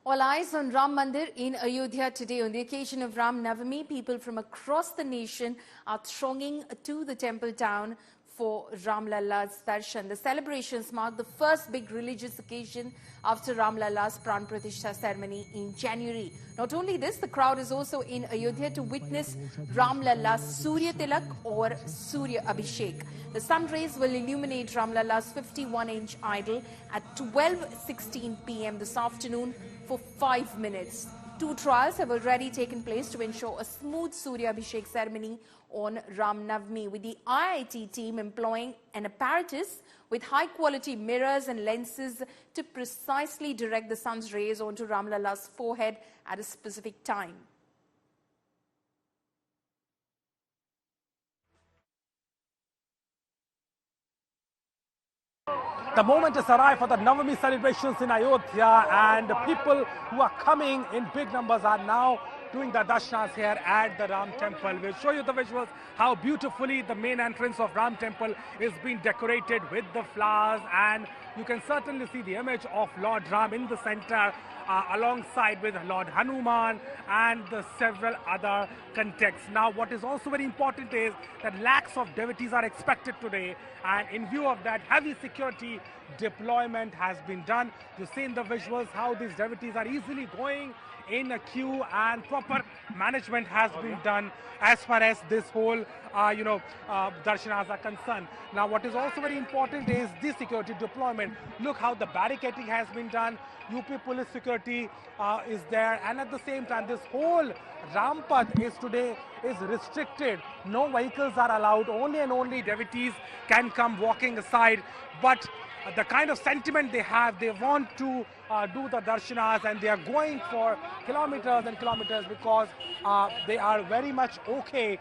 All eyes on Ram Mandir in Ayodhya today. On the occasion of Ram Navami, people from across the nation are thronging to the temple town for Ram Lalla's darshan. The celebrations mark the first big religious occasion after Ram Lalla's Pran Pratishtha ceremony in January. Not only this, the crowd is also in Ayodhya to witness Ram Lalla's Surya Tilak or Surya Abhishek. The sun rays will illuminate Ram Lalla's 51-inch idol at 12:16 p.m. this afternoon for 5 minutes. 2 trials have already taken place to ensure a smooth Surya Abhishek ceremony on Ram Navami, with the IIT team employing an apparatus with high-quality mirrors and lenses to precisely direct the sun's rays onto Ram Lalla's forehead at a specific time. The moment has arrived for the Navami celebrations in Ayodhya, and the people who are coming in big numbers are now doing the darshanas here at the Ram temple. We'll show you the visuals, how beautifully the main entrance of Ram temple is being decorated with the flowers, and you can certainly see the image of Lord Ram in the center, alongside with Lord Hanuman and the several other contexts. Now, what is also very important is that lakhs of devotees are expected today, and in view of that, heavy security deployment has been done. You see in the visuals how these devotees are easily going in a queue, and proper management has been done as far as this whole darshanas are concerned. Now, what is also very important is the security deployment. Look how the barricading has been done. UP police security is there, and at the same time this whole Rampath is restricted. No vehicles are allowed. Only and only devotees can come walking aside. But the kind of sentiment they have, they want to do the darshanas, and they are going for kilometers and kilometers because they are very much okay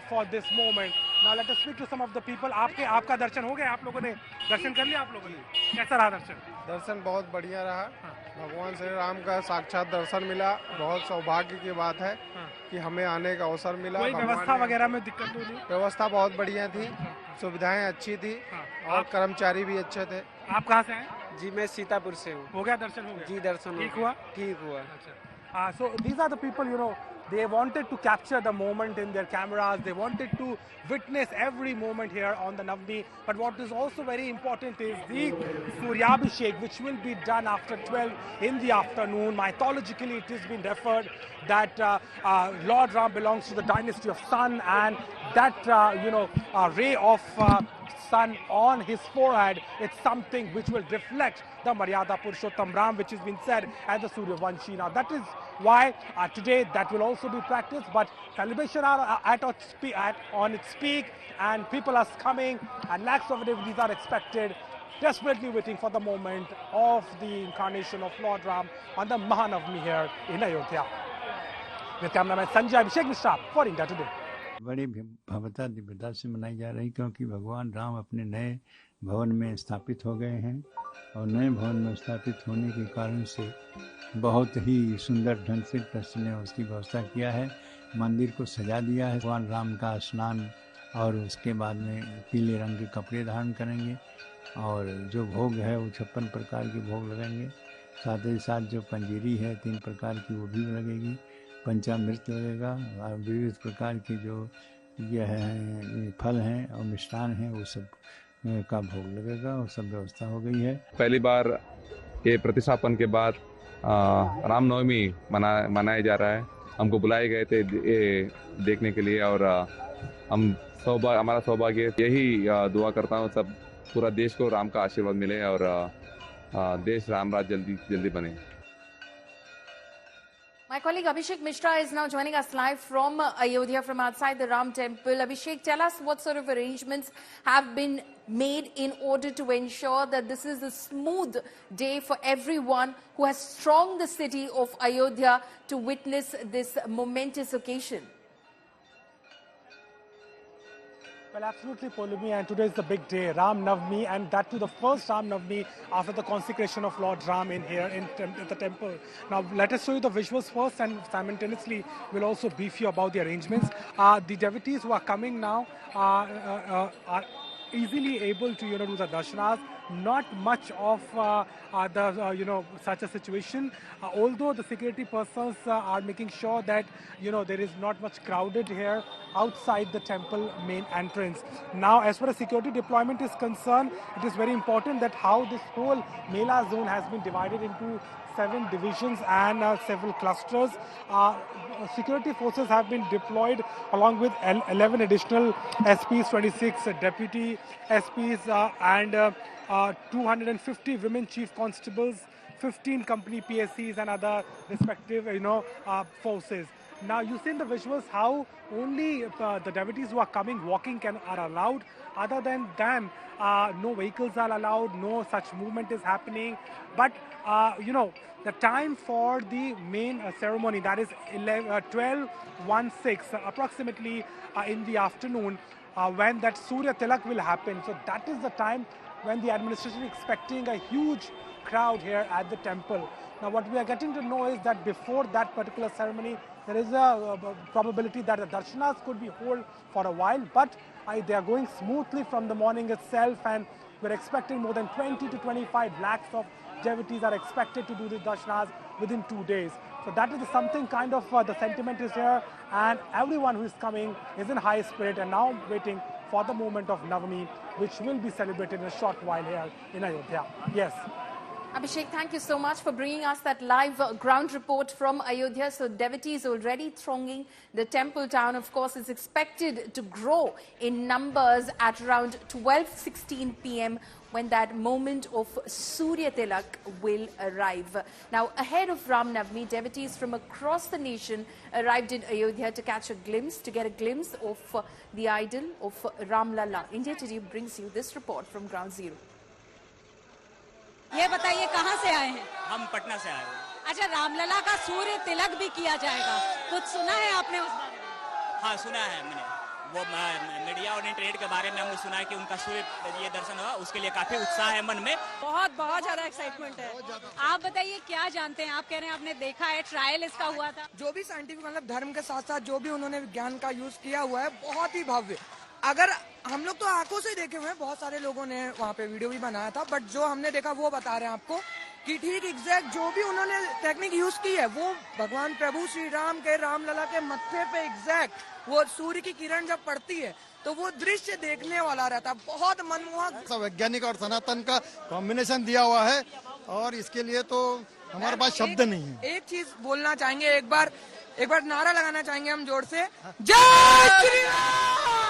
for this moment. Now let us speak to some of the people. आपका दर्शन हो गया? आप लोगों ने दर्शन कर लिया? आप लोगों ने कैसा रहा दर्शन? दर्शन बहुत बढ़िया रहा। भगवान श्री राम का साक्षात दर्शन मिला। बहुत सौभाग्य की बात है कि हमें आने का अवसर मिला। कोई व्यवस्था वगैरह में दिक्कत तो नहीं? व्यवस्था बहुत बढ़िया थी, सुविधाएं अच्छी थी और कर्मचारी भी अच्छे थे। आप कहाँ से हैं? जी मैं सीतापुर से हूँ। हो गया दर्शन? हो गया जी, दर्शन ठीक हुआ? ठीक हुआ। So these are the people, they wanted to capture the moment in their cameras. They wanted to witness every moment here on the Navami. But what is also very important is the Suryabhishek, which will be done after 12 in the afternoon. Mythologically, it has been referred that Lord Ram belongs to the dynasty of Sun, and that ray of sun on his forehead, it's something which will reflect the Maryada Purushottam Ram, which has been said as the Surya Vanshi. Now that is why today that will also be practiced, but celebration are on its peak, and people are coming, and lakhs of devotees are expected, desperately waiting for the moment of the incarnation of Lord Ram on the Mahanavami here in Ayodhya. With cameraman Sanjay Abhishek Mishra for India Today. बड़ी भव्यता दिव्यता से मनाई जा रही, क्योंकि भगवान राम अपने नए भवन में स्थापित हो गए हैं, और नए भवन में स्थापित होने के कारण से बहुत ही सुंदर ढंग से ट्रस्ट ने उसकी व्यवस्था किया है। मंदिर को सजा दिया है। भगवान राम का स्नान और उसके बाद में पीले रंग के कपड़े धारण करेंगे, और जो भोग है वो 56 प्रकार के भोग लगेंगे। साथ ही साथ जो पंजीरी है 3 प्रकार की वो भी लगेगी, पंचामृत लगेगा, और विविध प्रकार के जो यह फल हैं और मिष्ठान हैं वो सब का भोग लगेगा, और सब व्यवस्था हो गई है। पहली बार ये प्रतिष्ठापन के बाद रामनवमी मनाया जा रहा है। हमको बुलाए गए थे ये देखने के लिए, और हमारा सौभाग्य यही दुआ करता हूँ सब पूरा देश को राम का आशीर्वाद मिले, और देश राम राज जल्दी बने। My colleague Abhishek Mishra is now joining us live from Ayodhya, from outside the Ram temple. Abhishek, tell us what sort of arrangements have been made in order to ensure that this is a smooth day for everyone who has thronged the city of Ayodhya to witness this momentous occasion. Well, absolutely, Poulami, and today is the big day, Ram Navami, and that too the first Ram Navami after the consecration of Lord Ram in here in the temple. Now, let us show you the visuals first, and simultaneously we'll also brief you about the arrangements. The devotees who are coming now are easily able to do the darshanas. not much of such a situation. Although the security persons are making sure that there is not much crowded here outside the temple main entrance. Now, as far as security deployment is concerned, it is very important that how this whole Mela zone has been divided into 7 divisions and several clusters. Security forces have been deployed along with 11 additional SPs, 26 deputy SPs, and 250 women chief constables, 15 company PSCs and other respective forces. Now you see in the visuals how only the devotees who are coming walking are allowed. Other than them, no vehicles are allowed, no such movement is happening. But the time for the main ceremony, that is 12:16 approximately in the afternoon, when that Surya Tilak will happen. So that is the time when the administration is expecting a huge crowd here at the temple. Now what we are getting to know is that before that particular ceremony, there is a probability that the darshanas could be held for a while, but they are going smoothly from the morning itself, and we're expecting more than 20 to 25 lakhs of devotees are expected to do the darshanas within 2 days. So that is something kind of the sentiment is here, and everyone who is coming is in high spirit and now waiting for the moment of Navami, which will be celebrated in a short while here in Ayodhya. Yes. Abhishek, thank you so much for bringing us that live ground report from Ayodhya. So devotees already thronging the temple town. Of course, is expected to grow in numbers at around 12:16 p.m. when that moment of Surya Tilak will arrive. Now, ahead of Ram Navami, devotees from across the nation arrived in Ayodhya to get a glimpse of the idol of Ram Lalla. India Today brings you this report from Ground Zero. ये बताइए कहाँ से आए हैं? हम पटना से आए हैं। अच्छा, रामलला का सूर्य तिलक भी किया जाएगा, कुछ सुना है आपने उस बारे में? हाँ, सुना है मैंने। वो मीडिया और इंटरनेट के बारे में हमने सुना है कि उनका सूर्य ये दर्शन होगा, उसके लिए काफी उत्साह है मन में। बहुत ज्यादा एक्साइटमेंट है। आप बताइए क्या जानते हैं? आप कह रहे हैं आपने देखा है, ट्रायल इसका हुआ था। जो भी साइंटिफिक मतलब धर्म के साथ साथ जो भी उन्होंने विज्ञान का यूज किया हुआ है, बहुत ही भव्य। अगर हम लोग तो आंखों से देखे हुए हैं, बहुत सारे लोगों ने वहाँ पे वीडियो भी बनाया था, बट जो हमने देखा वो बता रहे हैं आपको कि ठीक एग्जैक्ट जो भी उन्होंने टेक्निक यूज की है वो भगवान प्रभु श्री राम के रामलला के मत्थे पे एग्जैक्ट वो सूर्य की किरण जब पड़ती है तो वो दृश्य देखने वाला रहता है, बहुत मनमोहक। वैज्ञानिक और सनातन का कॉम्बिनेशन दिया हुआ है और इसके लिए तो हमारे पास शब्द नहीं है। एक चीज बोलना चाहेंगे, एक बार नारा लगाना चाहेंगे हम जोर से, जय श्री राम।